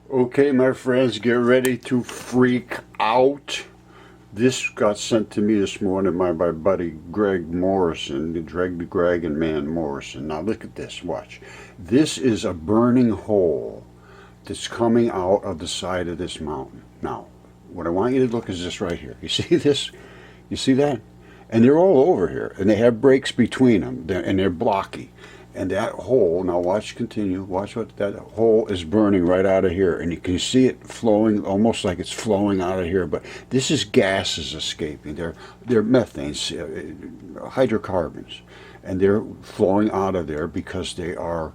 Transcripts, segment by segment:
Okay, my friends, get ready to freak out. This got sent to me this morning by my buddy Greg Morrison, Greg and Man Morrison. Now look at this, watch. This is a burning hole that's coming out of the side of this mountain. Now, what I want you to look is this right here. You see this? You see that? And they're all over here, and they have breaks between them, and they're blocky. And that hole, now watch, continue, watch what that hole is burning right out of here. And you can see it flowing, almost like it's flowing out of here. But this is gases escaping. They're methanes, hydrocarbons. And they're flowing out of there because they're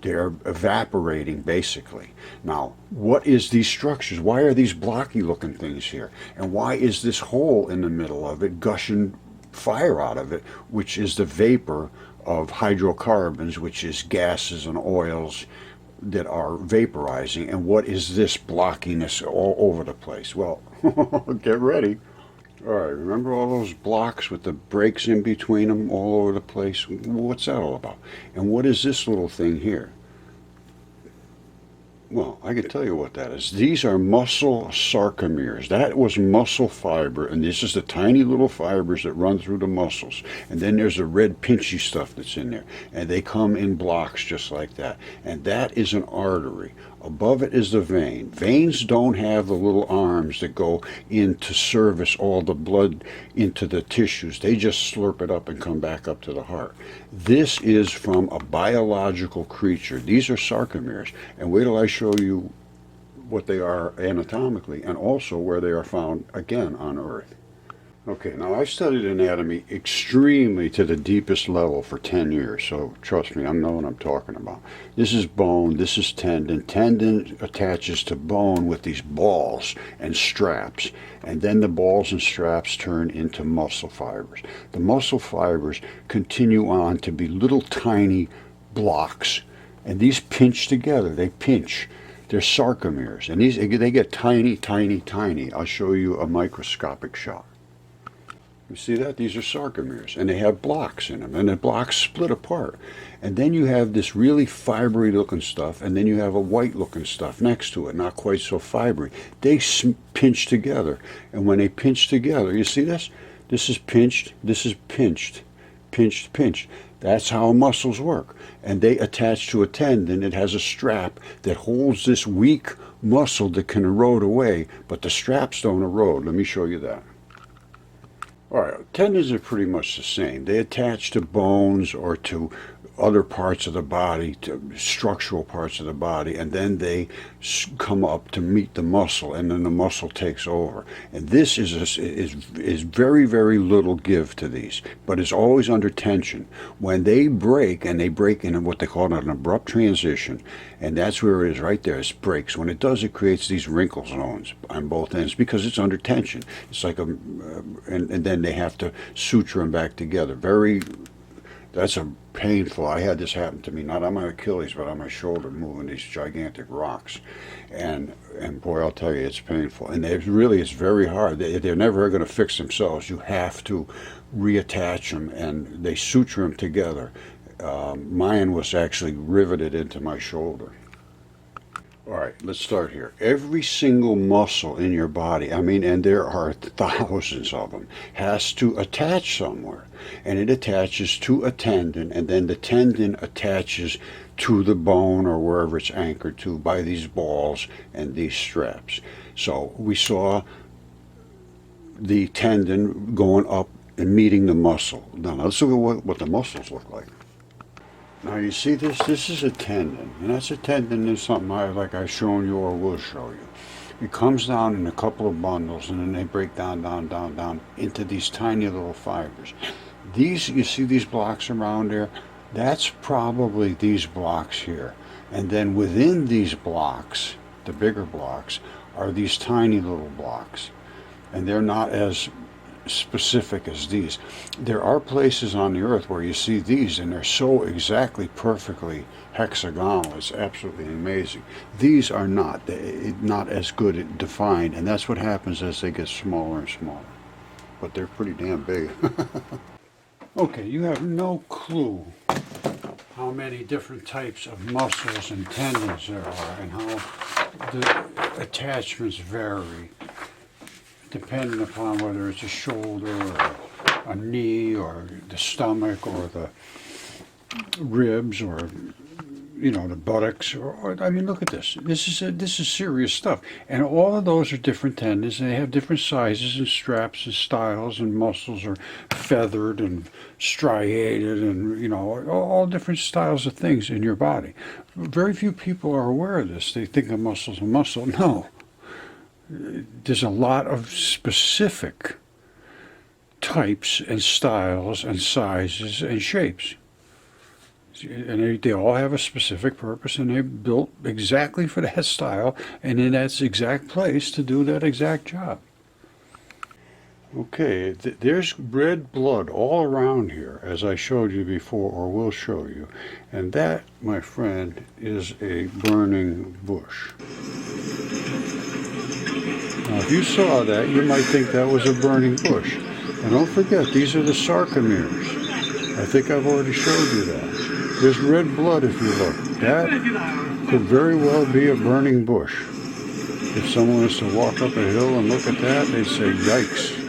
evaporating, basically. Now, what is these structures? Why are these blocky looking things here? And why is this hole in the middle of it gushing fire out of it, which is the vapor of hydrocarbons, which is gases and oils that are vaporizing? And what is this blockiness all over the place? Well, get ready. All right, remember all those blocks with the breaks in between them all over the place? What's that all about? And what is this little thing here? Well, I can tell you what that is. These are muscle sarcomeres. That was muscle fiber, and this is the tiny little fibers that run through the muscles. And then there's the red pinchy stuff that's in there, and they come in blocks just like that. And that is an artery. Above it is the vein. Veins don't have the little arms that go in to service all the blood into the tissues. They just slurp it up and come back up to the heart. This is from a biological creature. These are sarcomeres. And wait till I show you what they are anatomically and also where they are found again on Earth. Okay, now I've studied anatomy extremely to the deepest level for 10 years, so trust me, I know what I'm talking about. This is bone, this is tendon. Tendon attaches to bone with these balls and straps, and then the balls and straps turn into muscle fibers. The muscle fibers continue on to be little tiny blocks, and these pinch together, they pinch. They're sarcomeres, and they get tiny, tiny, tiny. I'll show you a microscopic shot. You see that? These are sarcomeres, and they have blocks in them, and the blocks split apart. And then you have this really fibery looking stuff, and then you have a white looking stuff next to it, not quite so fibery. They pinch together, and when they pinch together, you see this? This is pinched, pinched, pinched. That's how muscles work. And they attach to a tendon. It has a strap that holds this weak muscle that can erode away, but the straps don't erode. Let me show you that. All right, tendons are pretty much the same. They attach to bones or to other parts of the body, to structural parts of the body, and then they come up to meet the muscle, and then the muscle takes over. And this is very, very little give to these, but it's always under tension. When they break, and they break in what they call an abrupt transition, and that's where it is right there, it breaks. When it does, it creates these wrinkle zones on both ends because it's under tension. It's like and then they have to suture them back together. That's a painful. I had this happen to me, not on my Achilles, but on my shoulder, moving these gigantic rocks. And boy, I'll tell you, it's painful. And it's very hard. They're never going to fix themselves. You have to reattach them, and they suture them together. Mine was actually riveted into my shoulder. All right, let's start here. Every single muscle in your body, and there are thousands of them, has to attach somewhere. And it attaches to a tendon, and then the tendon attaches to the bone or wherever it's anchored to by these balls and these straps. So we saw the tendon going up and meeting the muscle. Now let's look at what the muscles look like. Now you see this? This is a tendon, and that's a tendon is something like I've shown you or will show you. It comes down in a couple of bundles, and then they break down into these tiny little fibers. You see these blocks around there? That's probably these blocks here. And then within these blocks, the bigger blocks, are these tiny little blocks. And they're not as specific as these. There are places on the earth where you see these and they're so exactly perfectly hexagonal. It's absolutely amazing. These are not as good defined, and that's what happens as they get smaller and smaller. But they're pretty damn big. Okay, you have no clue how many different types of muscles and tendons there are, and how the attachments vary depending upon whether it's a shoulder or a knee or the stomach or the ribs or the buttocks or I mean, look at this. This is serious stuff, and all of those are different tendons, and they have different sizes and straps and styles, and muscles are feathered and striated, and all different styles of things in your body. Very few people are aware of this. They think a muscle's a muscle. No, there's a lot of specific types and styles and sizes and shapes. And they all have a specific purpose, and they're built exactly for that style and in that exact place to do that exact job. Okay, there's red blood all around here, as I showed you before, or will show you. And that, my friend, is a burning bush. Now, if you saw that, you might think that was a burning bush. And don't forget, these are the sarcomeres. I think I've already showed you that. There's red blood if you look. That could very well be a burning bush. If someone was to walk up a hill and look at that, they'd say, yikes.